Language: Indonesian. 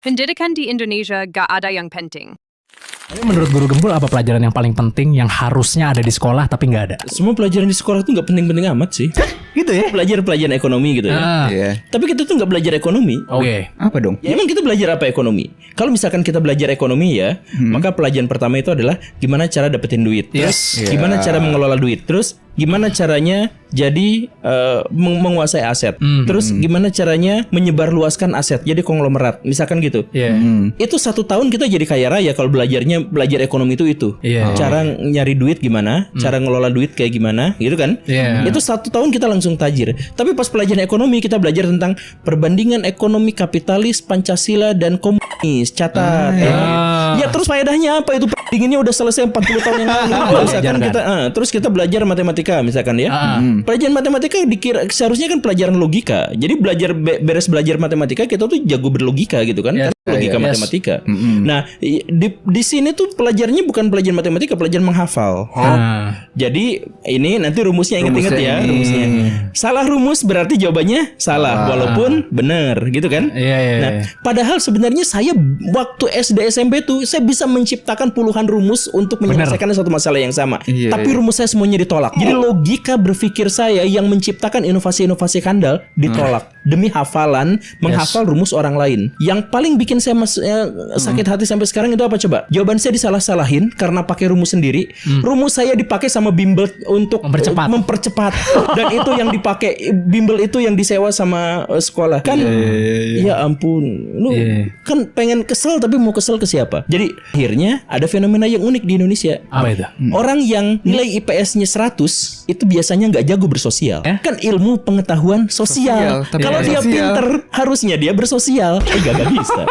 Pendidikan di Indonesia gak ada yang penting. Tapi menurut Guru Gembul apa pelajaran yang paling penting yang harusnya ada di sekolah tapi nggak ada? Semua pelajaran di sekolah tuh nggak penting-penting amat sih. Gitu ya? Belajar pelajaran ekonomi gitu ya. Iya. Tapi kita tuh nggak belajar ekonomi. Oke. Apa dong? Ya emang kita belajar apa ekonomi? Kalau misalkan kita belajar ekonomi ya, maka pelajaran pertama itu adalah gimana cara dapetin duit. Terus gimana cara mengelola duit. Terus gimana caranya jadi menguasai aset. Terus gimana caranya menyebarluaskan aset jadi konglomerat. Misalkan gitu. Iya. Itu 1 tahun kita jadi kaya raya kalau belajar ekonomi itu. Iya. Cara nyari duit gimana, cara ngelola duit kayak gimana, gitu kan? Iya. Itu 1 tahun kita langsung tajir. Tapi pas pelajaran ekonomi kita belajar tentang perbandingan ekonomi kapitalis, Pancasila dan komunis. Catat. Ya terus faedahnya apa itu? Perbandingannya udah selesai 40 tahun yang lalu. Misalkan kita terus kita belajar matematika misalkan ya. Pelajaran matematika dikira seharusnya kan pelajaran logika. Jadi beres belajar matematika kita tuh jago berlogika gitu kan? Karena logika matematika. Nah, di sini tuh pelajarannya bukan pelajaran matematika, pelajaran menghafal. Jadi ini nanti rumusnya inget-inget ya, rumusnya. Salah rumus berarti jawabannya salah walaupun benar gitu kan? Nah, padahal sebenarnya saya waktu SD SMP tuh saya bisa menciptakan puluhan rumus untuk menyelesaikan satu masalah yang sama. Tapi rumus saya semuanya ditolak. Jadi logika berpikir saya yang menciptakan inovasi-inovasi handal ditolak demi hafalan, menghafal rumus orang lain. Yang paling bikin saya sakit hati sampai sekarang itu apa coba? Jawaban saya disalah-salahin karena pakai rumus sendiri. Rumus saya dipakai sama bimbel untuk mempercepat. Dan itu yang dipakai bimbel itu yang disewa sama sekolah. Kan ya ampun. Lu kan pengen kesel tapi mau kesel ke siapa? Jadi akhirnya ada fenomena yang unik di Indonesia. Apa itu? Orang yang nilai IPS-nya 100 itu biasanya nggak jago bersosial. Kan ilmu pengetahuan sosial. Tapi Kalau dia pinter harusnya dia bersosial. Gak bisa.